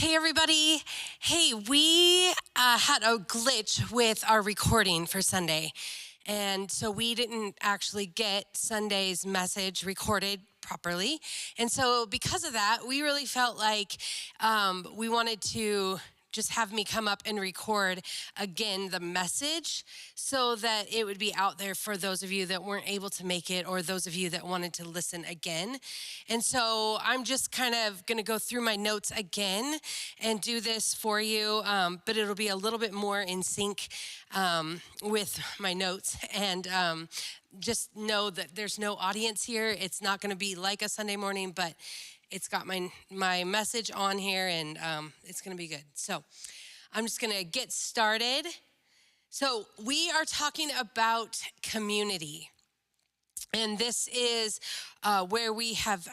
Hey, everybody. Hey, we had a glitch with our recording for Sunday. And so we didn't actually get Sunday's message recorded properly. And so because of that, we really felt like we wanted to just have me come up and record again the message so that it would be out there for those of you that weren't able to make it or those of you that wanted to listen again. And so I'm just kind of going to go through my notes again and do this for you, but it'll be a little bit more in sync with my notes. And just know that there's no audience here. It's not going to be like a Sunday morning, but it's got my message on here, and it's going to be good. So I'm just going to get started. So we are talking about community. And this is where we have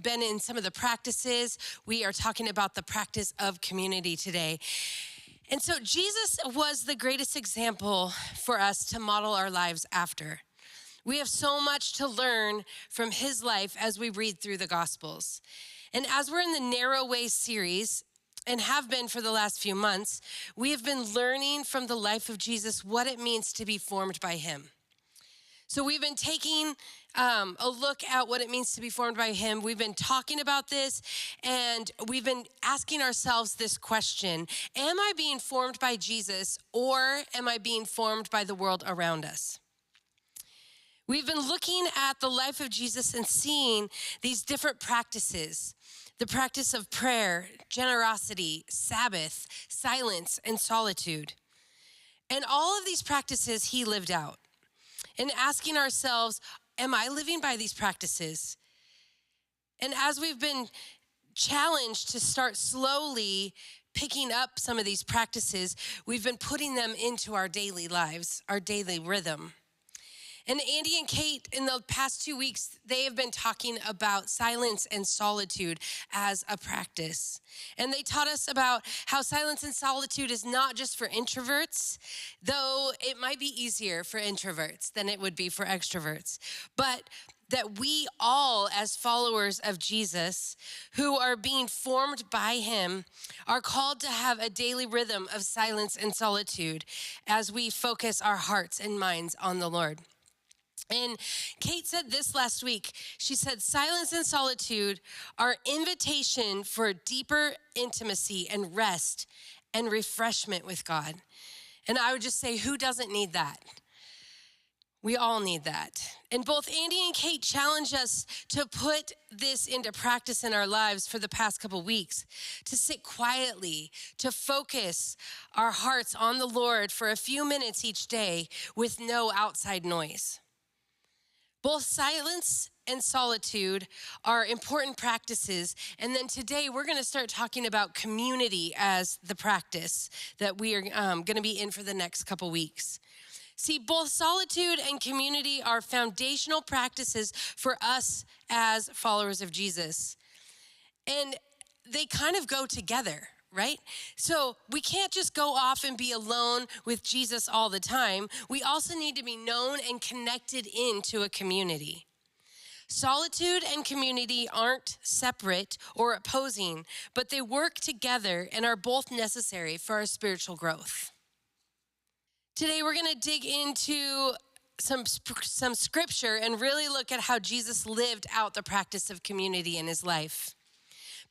been in some of the practices. We are talking about the practice of community today. And so Jesus was the greatest example for us to model our lives after. We have so much to learn from his life as we read through the Gospels. And as we're in the Narrow Way series, and have been for the last few months, we have been learning from the life of Jesus what it means to be formed by him. So we've been taking a look at what it means to be formed by him. We've been talking about this, and we've been asking ourselves this question: am I being formed by Jesus, or am I being formed by the world around us? We've been looking at the life of Jesus and seeing these different practices: the practice of prayer, generosity, Sabbath, silence, and solitude. And all of these practices he lived out. And asking ourselves, am I living by these practices? And as we've been challenged to start slowly picking up some of these practices, we've been putting them into our daily lives, our daily rhythm. And Andy and Kate, in the past 2 weeks, they have been talking about silence and solitude as a practice. And they taught us about how silence and solitude is not just for introverts, though it might be easier for introverts than it would be for extroverts. But that we all, as followers of Jesus, who are being formed by him, are called to have a daily rhythm of silence and solitude as we focus our hearts and minds on the Lord. And Kate said this last week. She said, silence and solitude are invitation for deeper intimacy and rest and refreshment with God. And I would just say, who doesn't need that? We all need that. And both Andy and Kate challenge us to put this into practice in our lives for the past couple weeks, to sit quietly, to focus our hearts on the Lord for a few minutes each day with no outside noise. Both silence and solitude are important practices. And then today we're going to start talking about community as the practice that we are going to be in for the next couple weeks. See, both solitude and community are foundational practices for us as followers of Jesus. And they kind of go together, right? So we can't just go off and be alone with Jesus all the time. We also need to be known and connected into a community. Solitude and community aren't separate or opposing, but they work together and are both necessary for our spiritual growth. Today we're going to dig into some scripture and really look at how Jesus lived out the practice of community in his life.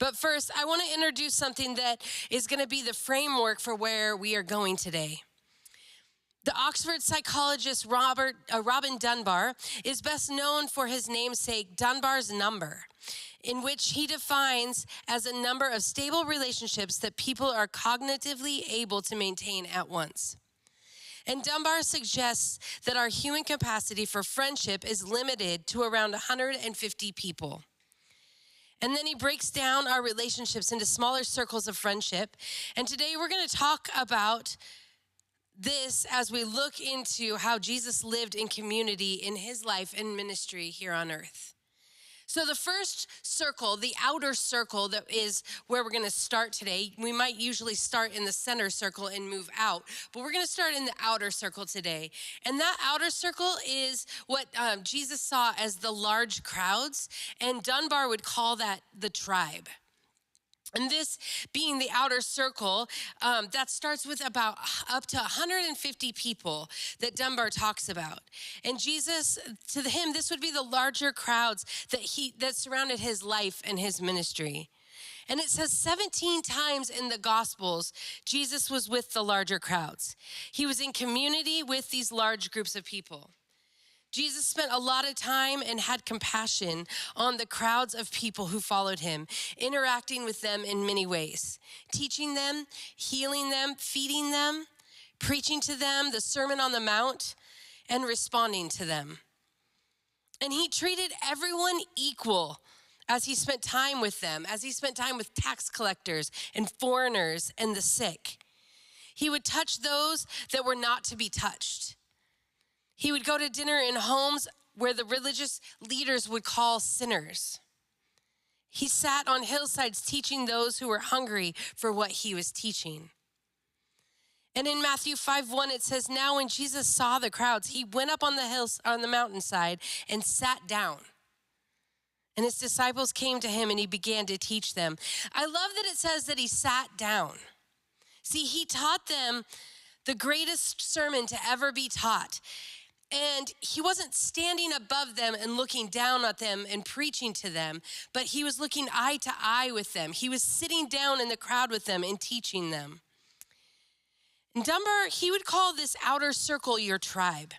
But first, I want to introduce something that is going to be the framework for where we are going today. The Oxford psychologist Robin Dunbar is best known for his namesake Dunbar's number, in which he defines as a number of stable relationships that people are cognitively able to maintain at once. And Dunbar suggests that our human capacity for friendship is limited to around 150 people. And then he breaks down our relationships into smaller circles of friendship. And today we're going to talk about this as we look into how Jesus lived in community in his life and ministry here on earth. So the first circle, the outer circle, that is where we're going to start today. We might usually start in the center circle and move out, but we're going to start in the outer circle today. And that outer circle is what Jesus saw as the large crowds, and Dunbar would call that the tribe. And this being the outer circle, that starts with about up to 150 people that Dunbar talks about. And Jesus, to him, this would be the larger crowds that surrounded his life and his ministry. And it says 17 times in the Gospels, Jesus was with the larger crowds. He was in community with these large groups of people. Jesus spent a lot of time and had compassion on the crowds of people who followed him, interacting with them in many ways, teaching them, healing them, feeding them, preaching to them, the Sermon on the Mount, and responding to them. And he treated everyone equal as he spent time with them, as he spent time with tax collectors and foreigners and the sick. He would touch those that were not to be touched. He would go to dinner in homes where the religious leaders would call sinners. He sat on hillsides teaching those who were hungry for what he was teaching. And in Matthew 5:1, it says, now when Jesus saw the crowds, he went up on the hills, on the mountainside and sat down. And his disciples came to him and he began to teach them. I love that it says that he sat down. See, he taught them the greatest sermon to ever be taught. And he wasn't standing above them and looking down at them and preaching to them, but he was looking eye to eye with them. He was sitting down in the crowd with them and teaching them. And Dunbar, he would call this outer circle your tribe.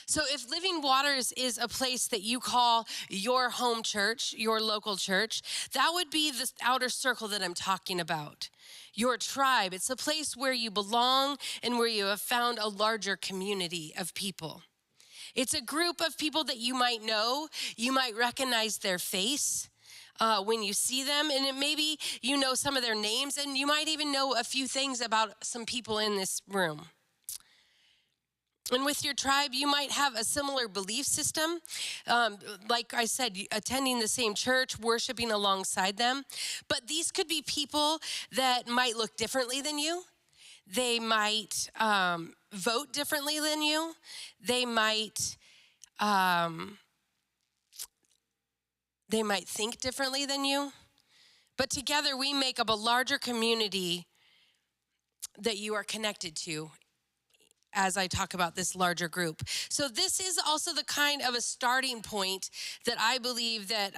So if Living Waters is a place that you call your home church, your local church, that would be the outer circle that I'm talking about. Your tribe, it's a place where you belong and where you have found a larger community of people. It's a group of people that you might know, you might recognize their face when you see them, and maybe you know some of their names, and you might even know a few things about some people in this room. And with your tribe, you might have a similar belief system. Like I said, attending the same church, worshiping alongside them. But these could be people that might look differently than you. They might vote differently than you. They might think differently than you. But together we make up a larger community that you are connected to as I talk about this larger group. So this is also the kind of a starting point that I believe that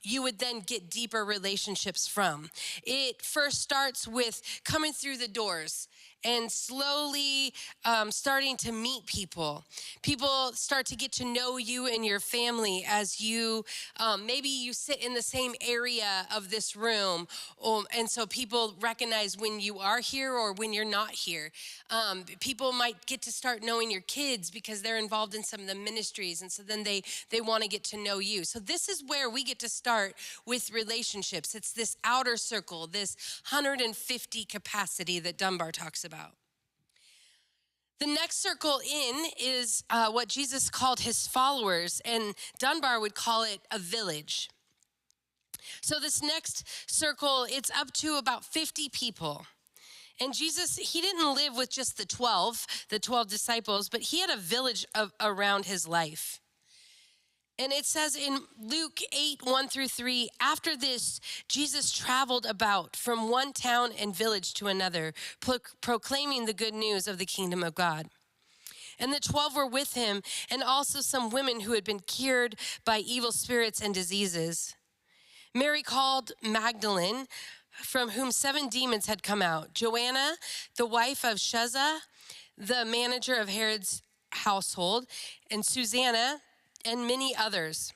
you would then get deeper relationships from. It first starts with coming through the doors and slowly starting to meet people. People start to get to know you and your family as you, maybe you sit in the same area of this room, and so people recognize when you are here or when you're not here. People might get to start knowing your kids because they're involved in some of the ministries, and so then they want to get to know you. So this is where we get to start with relationships. It's this outer circle, this 150 capacity that Dunbar talks about. The next circle in is what Jesus called his followers, and Dunbar would call it a village. So this next circle, it's up to about 50 people. And Jesus, he didn't live with just the 12 disciples, but he had a village around his life. And it says in Luke 8:1-3, after this, Jesus traveled about from one town and village to another, proclaiming the good news of the kingdom of God. And the 12 were with him, and also some women who had been cured by evil spirits and diseases. Mary called Magdalene, from whom 7 demons had come out, Joanna, the wife of Shuzah, the manager of Herod's household, and Susanna, and many others.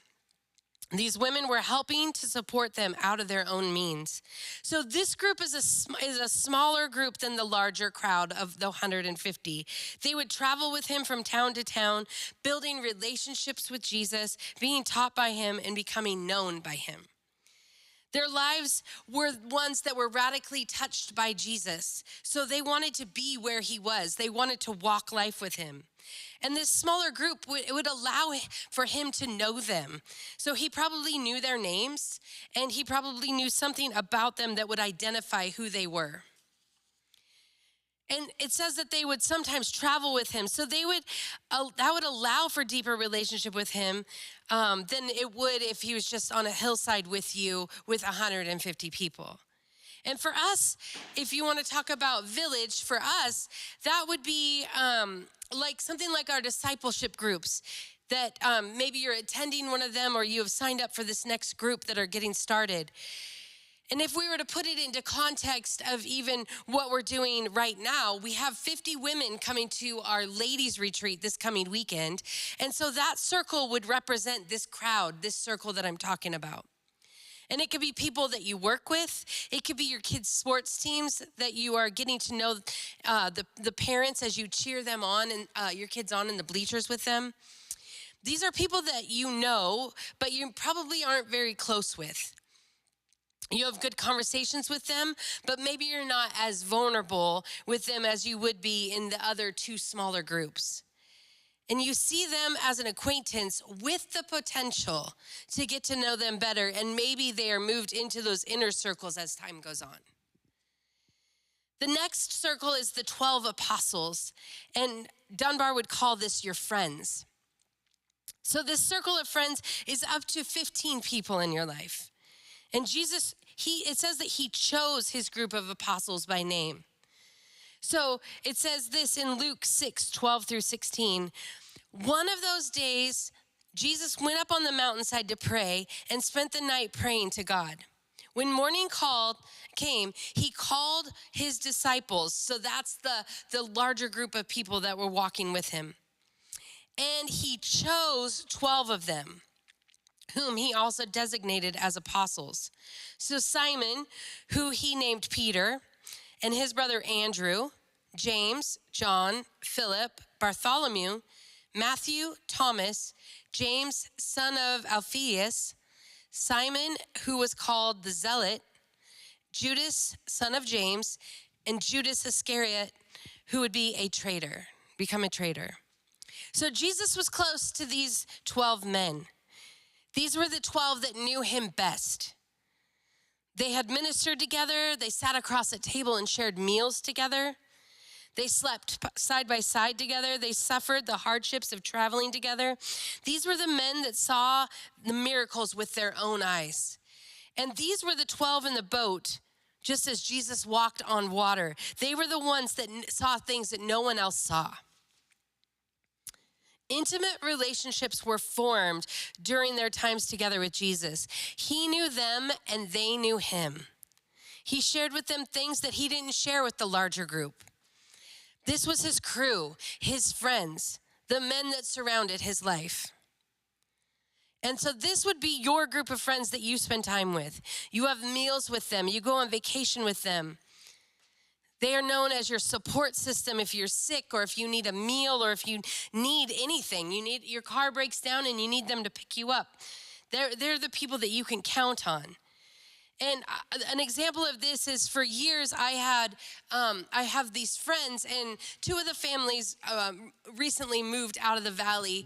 These women were helping to support them out of their own means. So this group is a smaller group than the larger crowd of the 150. They would travel with him from town to town, building relationships with Jesus, being taught by him, and becoming known by him. Their lives were ones that were radically touched by Jesus. So they wanted to be where he was. They wanted to walk life with him. And this smaller group would allow for him to know them. So he probably knew their names, and he probably knew something about them that would identify who they were. And it says that they would sometimes travel with him. So that would allow for deeper relationship with him than it would if he was just on a hillside with you with 150 people. And for us, if you want to talk about village, for us, that would be like something like our discipleship groups that maybe you're attending one of them or you have signed up for this next group that are getting started. And if we were to put it into context of even what we're doing right now, we have 50 women coming to our ladies' retreat this coming weekend. And so that circle would represent this crowd, this circle that I'm talking about. And it could be people that you work with. It could be your kids' sports teams that you are getting to know the parents as you cheer them on and your kids on in the bleachers with them. These are people that you know, but you probably aren't very close with. You have good conversations with them, but maybe you're not as vulnerable with them as you would be in the other two smaller groups. And you see them as an acquaintance with the potential to get to know them better, and maybe they are moved into those inner circles as time goes on. The next circle is the 12 apostles, and Dunbar would call this your friends. So this circle of friends is up to 15 people in your life. And Jesus, it says that he chose his group of apostles by name. So it says this in Luke 6:12-16. One of those days, Jesus went up on the mountainside to pray and spent the night praying to God. When morning came, he called his disciples. So that's the larger group of people that were walking with him. And he chose 12 of them, whom he also designated as apostles. So Simon, who he named Peter, and his brother Andrew, James, John, Philip, Bartholomew, Matthew, Thomas, James, son of Alphaeus, Simon, who was called the Zealot, Judas, son of James, and Judas Iscariot, who would become a traitor. So Jesus was close to these 12 men. These were the 12 that knew him best. They had ministered together. They sat across a table and shared meals together. They slept side by side together. They suffered the hardships of traveling together. These were the men that saw the miracles with their own eyes. And these were the 12 in the boat, just as Jesus walked on water. They were the ones that saw things that no one else saw. Intimate relationships were formed during their times together with Jesus. He knew them and they knew him. He shared with them things that he didn't share with the larger group. This was his crew, his friends, the men that surrounded his life. And so this would be your group of friends that you spend time with. You have meals with them. You go on vacation with them. They are known as your support system if you're sick or if you need a meal or if you need anything. Your car breaks down and you need them to pick you up. They're the people that you can count on. And an example of this is for years I have these friends, and two of the families recently moved out of the valley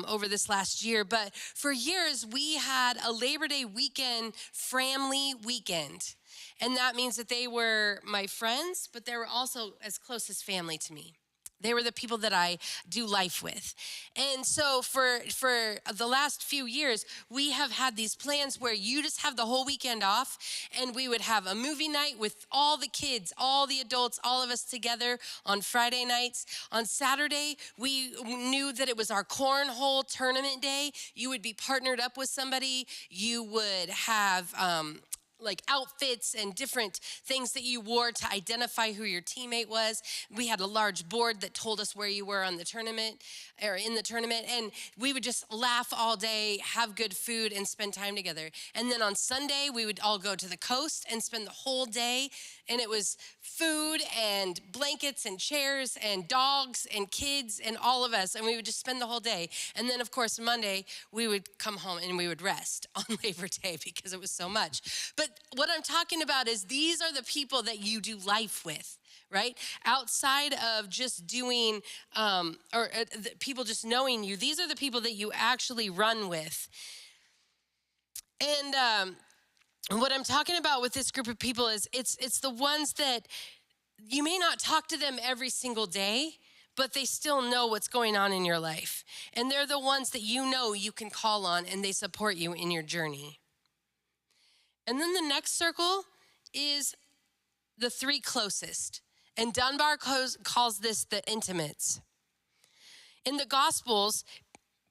over this last year. But for years we had a Labor Day weekend family weekend. And that means that they were my friends, but they were also as close as family to me. They were the people that I do life with. And so for the last few years, we have had these plans where you just have the whole weekend off, and we would have a movie night with all the kids, all the adults, all of us together on Friday nights. On Saturday, we knew that it was our cornhole tournament day. You would be partnered up with somebody. You would have like outfits and different things that you wore to identify who your teammate was. We had a large board that told us where you were on the tournament or in the tournament. And we would just laugh all day, have good food, and spend time together. And then on Sunday, we would all go to the coast and spend the whole day. And it was food and blankets and chairs and dogs and kids and all of us. And we would just spend the whole day. And then, of course, Monday, we would come home and we would rest on Labor Day because it was so much. But what I'm talking about is these are the people that you do life with, right? Outside of just doing, people just knowing you, these are the people that you actually run with. And what I'm talking about with this group of people is it's the ones that You may not talk to them every single day, but they still know what's going on in your life. And they're the ones that you know you can call on, and they support you in your journey. And then the next circle is the three closest. And Dunbar calls this the intimates. In the Gospels,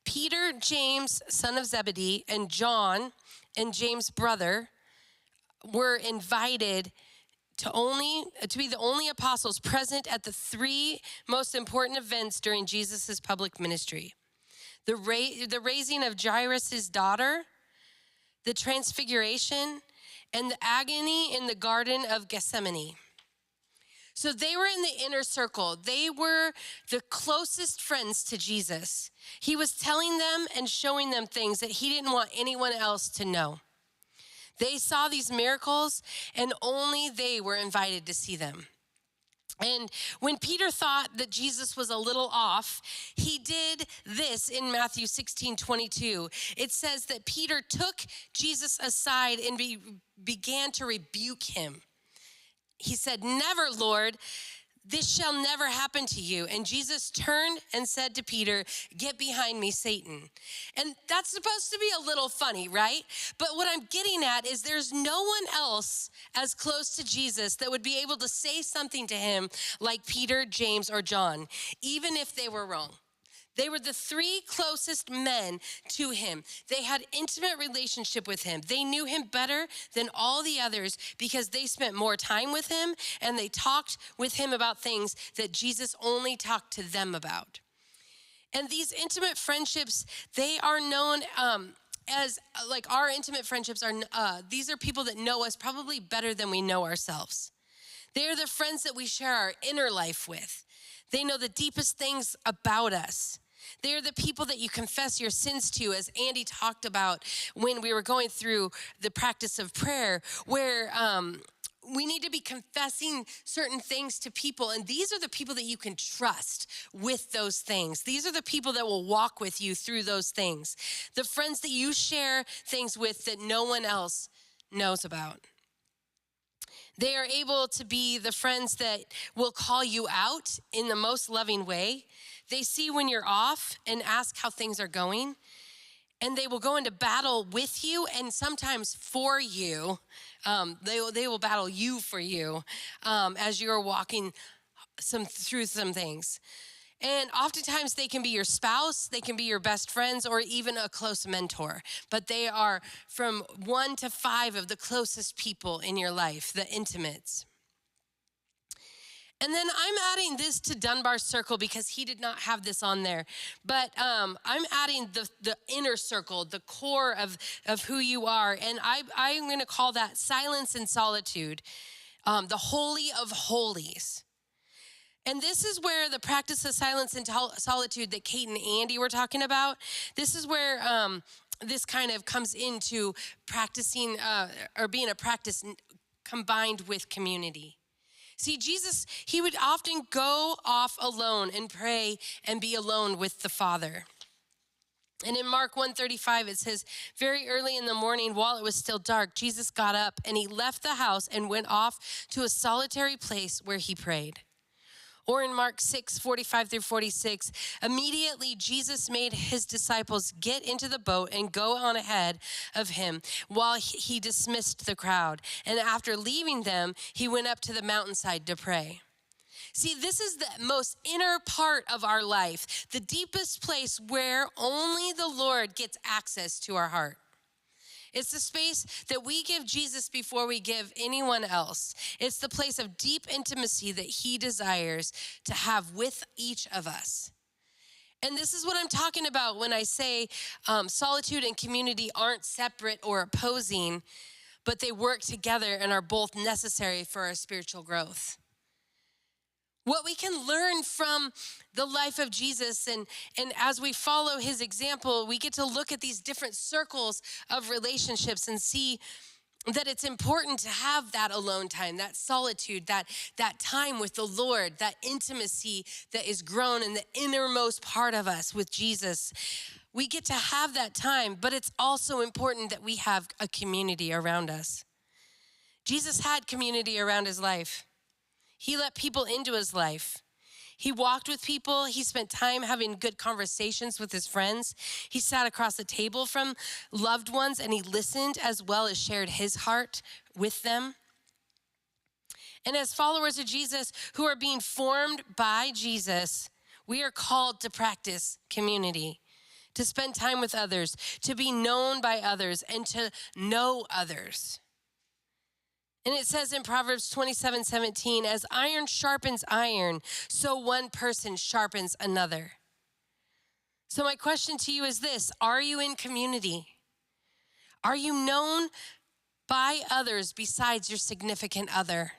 Peter, James, son of Zebedee, and John, and James' brother, were invited to be the only apostles present at the three most important events during Jesus' public ministry. The raising of Jairus' daughter, the transfiguration, and the agony in the Garden of Gethsemane. So they were in the inner circle. They were the closest friends to Jesus. He was telling them and showing them things that he didn't want anyone else to know. They saw these miracles, and only they were invited to see them. And when Peter thought that Jesus was a little off, he did this in Matthew 16:22. It says that Peter took Jesus aside and began to rebuke him. He said, "Never, Lord, this shall never happen to you." And Jesus turned and said to Peter, "Get behind me, Satan." And that's supposed to be a little funny, right? But what I'm getting at is there's no one else as close to Jesus that would be able to say something to him like Peter, James, or John, even if they were wrong. They were the three closest men to him. They had intimate relationship with him. They knew him better than all the others because they spent more time with him, and they talked with him about things that Jesus only talked to them about. And these intimate friendships, they are known as, like our intimate friendships are, these are people that know us probably better than we know ourselves. They are the friends that we share our inner life with. They know the deepest things about us. They're the people that you confess your sins to, as Andy talked about when we were going through the practice of prayer, where we need to be confessing certain things to people. And these are the people that you can trust with those things. These are the people that will walk with you through those things. The friends that you share things with that no one else knows about. They are able to be the friends that will call you out in the most loving way. They see when you're off and ask how things are going. And they will go into battle with you and sometimes for you. They will battle you for you as you're walking through some things. And oftentimes they can be your spouse, they can be your best friends, or even a close mentor. But they are from 1 to 5 of the closest people in your life, the intimates. And then I'm adding this to Dunbar's circle because he did not have this on there. But I'm adding the inner circle, the core of who you are. And I'm going to call that silence and solitude, the Holy of Holies. And this is where the practice of silence and solitude that Kate and Andy were talking about, this is where this kind of comes into practicing or being a practice combined with community. See, Jesus, he would often go off alone and pray and be alone with the Father. And in Mark 1:35, it says, very early in the morning, while it was still dark, Jesus got up and he left the house and went off to a solitary place where he prayed. Or in Mark 6:45-46, immediately Jesus made his disciples get into the boat and go on ahead of him while he dismissed the crowd. And after leaving them, he went up to the mountainside to pray. See, this is the most inner part of our life, the deepest place where only the Lord gets access to our heart. It's the space that we give Jesus before we give anyone else. It's the place of deep intimacy that he desires to have with each of us. And this is what I'm talking about when I say solitude and community aren't separate or opposing, but they work together and are both necessary for our spiritual growth. What we can learn from the life of Jesus, and as we follow his example, we get to look at these different circles of relationships and see that it's important to have that alone time, that solitude, that time with the Lord, that intimacy that is grown in the innermost part of us with Jesus. We get to have that time, but it's also important that we have a community around us. Jesus had community around his life. He let people into his life. He walked with people. He spent time having good conversations with his friends. He sat across the table from loved ones and he listened as well as shared his heart with them. And as followers of Jesus who are being formed by Jesus, we are called to practice community, to spend time with others, to be known by others, and to know others. And it says in Proverbs 27:17, as iron sharpens iron, so one person sharpens another. So my question to you is this: are you in community? Are you known by others besides your significant other?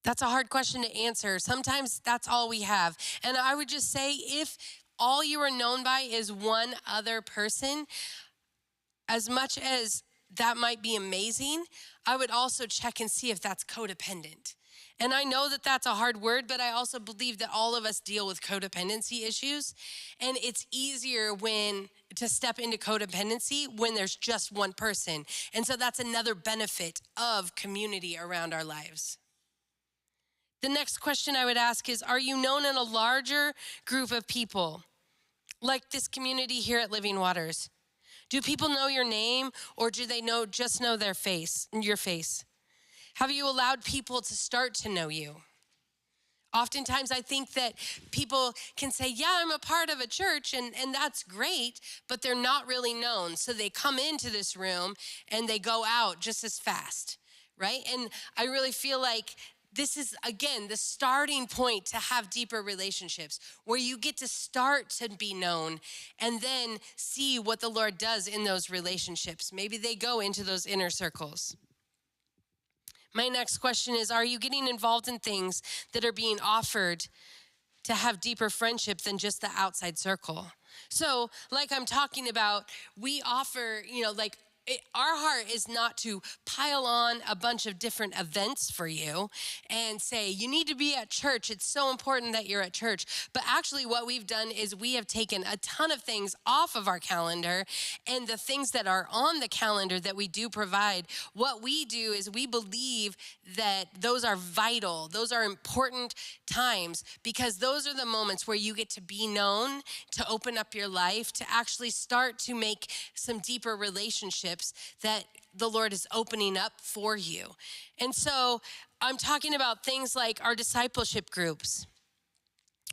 That's a hard question to answer. Sometimes that's all we have. And I would just say, if all you are known by is one other person, as much as that might be amazing, I would also check and see if that's codependent. And I know that that's a hard word, but I also believe that all of us deal with codependency issues. And it's easier to step into codependency when there's just one person. And so that's another benefit of community around our lives. The next question I would ask is, are you known in a larger group of people, like this community here at Living Waters? Do people know your name, or do they just know your face? Have you allowed people to start to know you? Oftentimes I think that people can say, yeah, I'm a part of a church, and that's great, but they're not really known. So they come into this room and they go out just as fast, right? And I really feel like this is, again, the starting point to have deeper relationships, where you get to start to be known and then see what the Lord does in those relationships. Maybe they go into those inner circles. My next question is, are you getting involved in things that are being offered to have deeper friendship than just the outside circle? So, like I'm talking about, we offer, our heart is not to pile on a bunch of different events for you and say, you need to be at church. It's so important that you're at church. But actually what we've done is we have taken a ton of things off of our calendar, and the things that are on the calendar that we do provide, what we do is we believe that those are vital. Those are important times, because those are the moments where you get to be known, to open up your life, to actually start to make some deeper relationships that the Lord is opening up for you. And so I'm talking about things like our discipleship groups.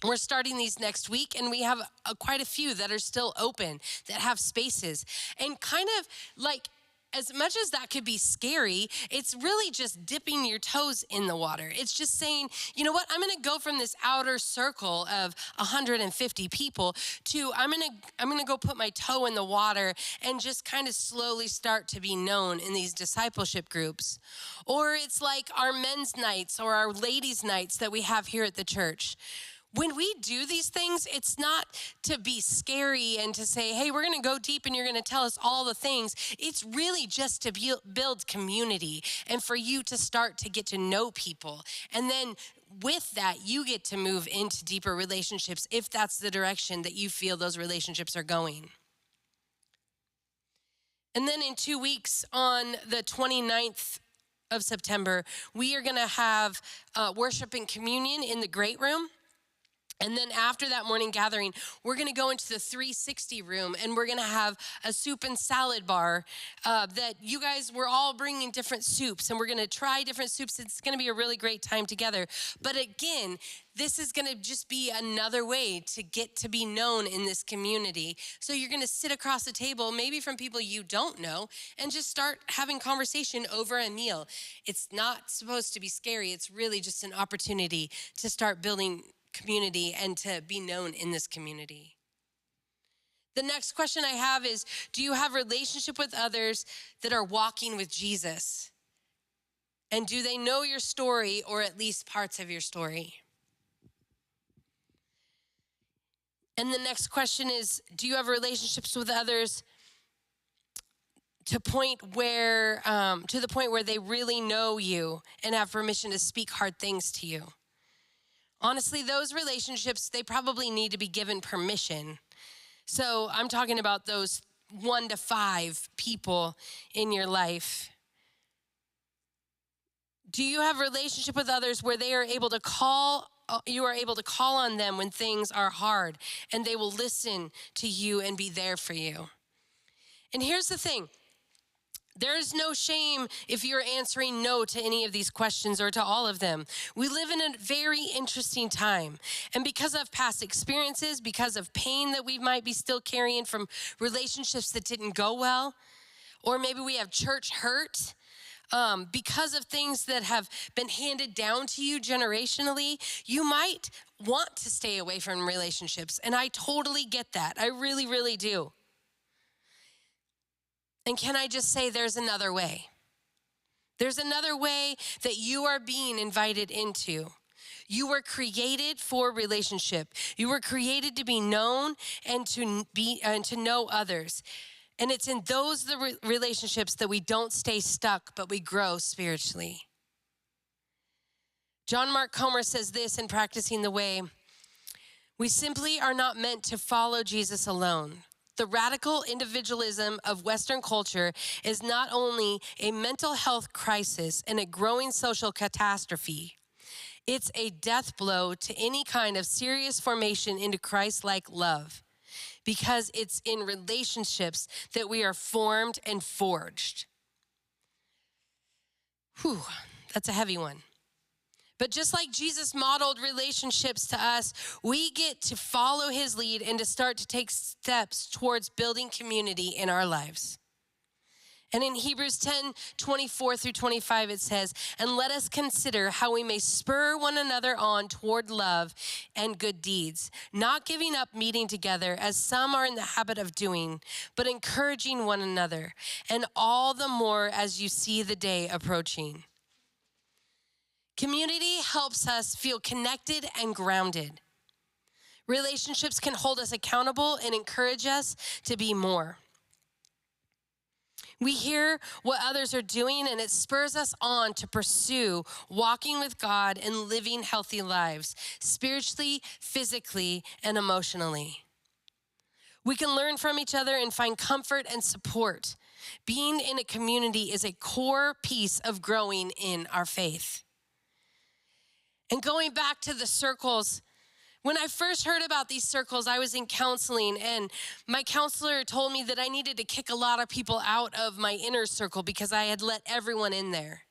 We're starting these next week, and we have quite a few that are still open, that have spaces. And kind of like, as much as that could be scary, it's really just dipping your toes in the water. It's just saying, you know what, I'm gonna go from this outer circle of 150 people to I'm gonna go put my toe in the water and just kind of slowly start to be known in these discipleship groups. Or it's like our men's nights or our ladies' nights that we have here at the church. When we do these things, it's not to be scary and to say, hey, we're gonna go deep and you're gonna tell us all the things. It's really just to build community and for you to start to get to know people. And then with that, you get to move into deeper relationships if that's the direction that you feel those relationships are going. And then in 2 weeks, on the 29th of September, we are gonna have worship and communion in the Great Room. And then after that morning gathering, we're gonna go into the 360 room, and we're gonna have a soup and salad bar that you guys, we're all bringing different soups, and we're gonna try different soups. It's gonna be a really great time together. But again, this is gonna just be another way to get to be known in this community. So you're gonna sit across the table, maybe from people you don't know, and just start having conversation over a meal. It's not supposed to be scary. It's really just an opportunity to start building community and to be known in this community. The next question I have is, do you have a relationship with others that are walking with Jesus? And do they know your story, or at least parts of your story? And the next question is, do you have relationships with others to the point where they really know you and have permission to speak hard things to you? Honestly, those relationships, they probably need to be given permission. So I'm talking about those 1 to 5 people in your life. Do you have a relationship with others where they are able to you are able to call on them when things are hard, and they will listen to you and be there for you? And here's the thing. There's no shame if you're answering no to any of these questions or to all of them. We live in a very interesting time. And because of past experiences, because of pain that we might be still carrying from relationships that didn't go well, or maybe we have church hurt, because of things that have been handed down to you generationally, you might want to stay away from relationships. And I totally get that. I really, really do. And can I just say there's another way? There's another way that you are being invited into. You were created for relationship. You were created to be known and to know others. And it's in those relationships that we don't stay stuck, but we grow spiritually. John Mark Comer says this in Practicing the Way: we simply are not meant to follow Jesus alone. The radical individualism of Western culture is not only a mental health crisis and a growing social catastrophe, it's a death blow to any kind of serious formation into Christ-like love, because it's in relationships that we are formed and forged. Whew, that's a heavy one. But just like Jesus modeled relationships to us, we get to follow his lead and to start to take steps towards building community in our lives. And in Hebrews 10:24-25, it says, "And let us consider how we may spur one another on toward love and good deeds, not giving up meeting together as some are in the habit of doing, but encouraging one another, and all the more as you see the day approaching." Community helps us feel connected and grounded. Relationships can hold us accountable and encourage us to be more. We hear what others are doing, and it spurs us on to pursue walking with God and living healthy lives, spiritually, physically, and emotionally. We can learn from each other and find comfort and support. Being in a community is a core piece of growing in our faith. And going back to the circles, when I first heard about these circles, I was in counseling, and my counselor told me that I needed to kick a lot of people out of my inner circle because I had let everyone in there.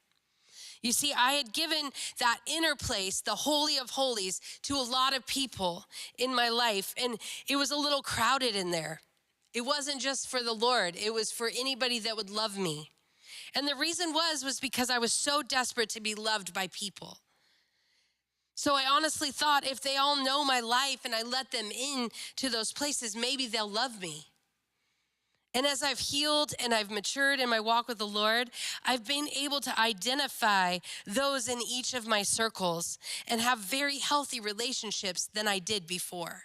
You see, I had given that inner place, the Holy of Holies, to a lot of people in my life, and it was a little crowded in there. It wasn't just for the Lord. It was for anybody that would love me. And the reason was because I was so desperate to be loved by people. So I honestly thought, if they all know my life and I let them in to those places, maybe they'll love me. And as I've healed and I've matured in my walk with the Lord, I've been able to identify those in each of my circles and have very healthy relationships than I did before.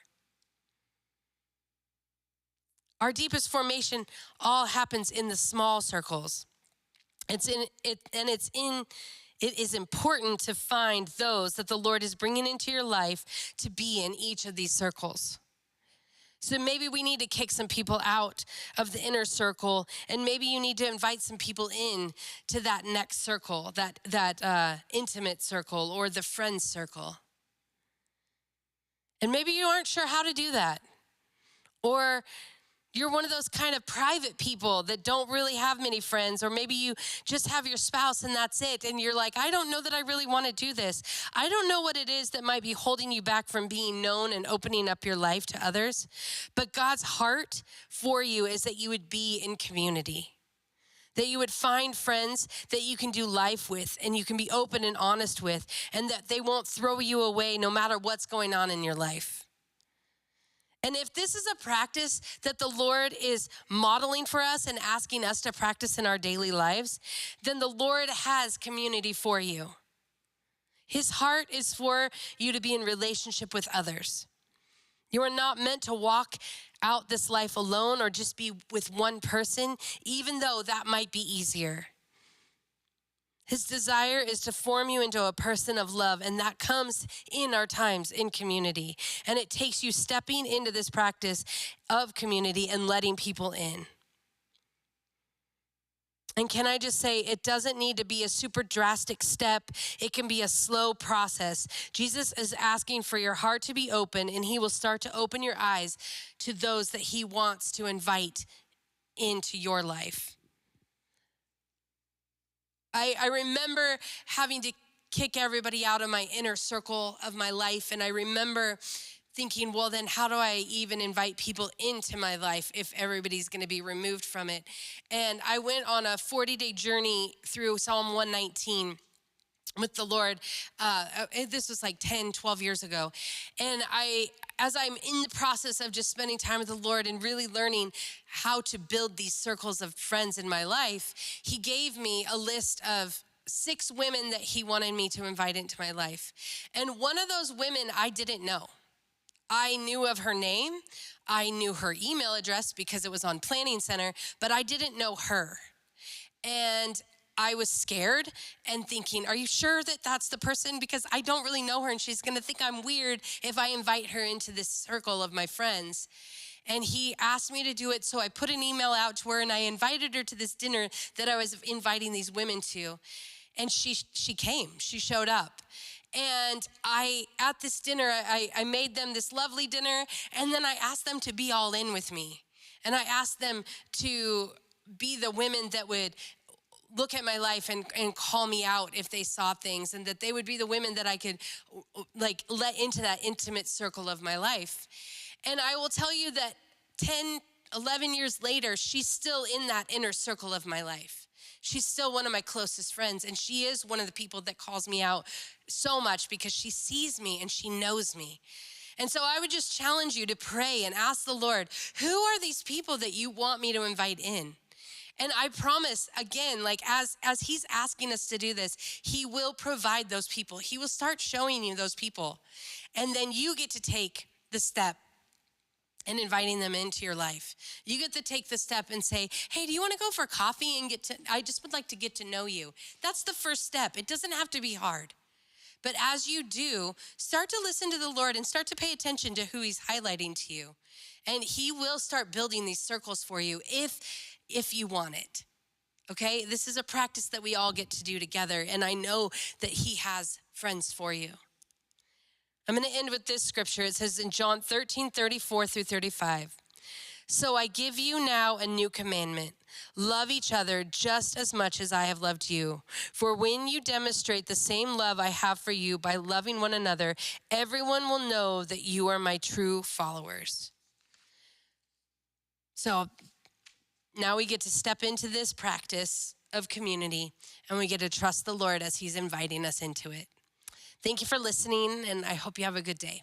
Our deepest formation all happens in the small circles. It is important to find those that the Lord is bringing into your life to be in each of these circles. So maybe we need to kick some people out of the inner circle, and maybe you need to invite some people in to that next circle, that intimate circle or the friend circle. And maybe you aren't sure how to do that. Or you're one of those kind of private people that don't really have many friends, or maybe you just have your spouse and that's it. And you're like, I don't know that I really want to do this. I don't know what it is that might be holding you back from being known and opening up your life to others. But God's heart for you is that you would be in community, that you would find friends that you can do life with and you can be open and honest with, and that they won't throw you away no matter what's going on in your life. And if this is a practice that the Lord is modeling for us and asking us to practice in our daily lives, then the Lord has community for you. His heart is for you to be in relationship with others. You are not meant to walk out this life alone or just be with one person, even though that might be easier. His desire is to form you into a person of love, and that comes in our times in community. And it takes you stepping into this practice of community and letting people in. And can I just say, it doesn't need to be a super drastic step. It can be a slow process. Jesus is asking for your heart to be open, and he will start to open your eyes to those that he wants to invite into your life. I remember having to kick everybody out of my inner circle of my life, and I remember thinking, well, then how do I even invite people into my life if everybody's going to be removed from it? And I went on a 40-day journey through Psalm 119 with the Lord. This was like 10, 12 years ago. And as I'm in the process of just spending time with the Lord and really learning how to build these circles of friends in my life, he gave me a list of 6 women that he wanted me to invite into my life. And one of those women I didn't know. I knew of her name. I knew her email address because it was on Planning Center, but I didn't know her. And I was scared and thinking, are you sure that that's the person? Because I don't really know her and she's gonna think I'm weird if I invite her into this circle of my friends. And he asked me to do it, so I put an email out to her and I invited her to this dinner that I was inviting these women to. And she came, she showed up. And at this dinner, I made them this lovely dinner, and then I asked them to be all in with me. And I asked them to be the women that would look at my life and call me out if they saw things, and that they would be the women that I could like let into that intimate circle of my life. And I will tell you that 10, 11 years later, she's still in that inner circle of my life. She's still one of my closest friends, and she is one of the people that calls me out so much because she sees me and she knows me. And so I would just challenge you to pray and ask the Lord, who are these people that you want me to invite in? And I promise, again, like as he's asking us to do this, he will provide those people. He will start showing you those people. And then you get to take the step and inviting them into your life. You get to take the step and say, hey, do you want to go for coffee and I just would like to get to know you. That's the first step. It doesn't have to be hard. But as you do, start to listen to the Lord and start to pay attention to who he's highlighting to you. And he will start building these circles for you if you want it. Okay? This is a practice that we all get to do together. And I know that he has friends for you. I'm going to end with this scripture. It says in John 13:34-35. So I give you now a new commandment. Love each other just as much as I have loved you. For when you demonstrate the same love I have for you by loving one another, everyone will know that you are my true followers. So now we get to step into this practice of community, and we get to trust the Lord as he's inviting us into it. Thank you for listening, and I hope you have a good day.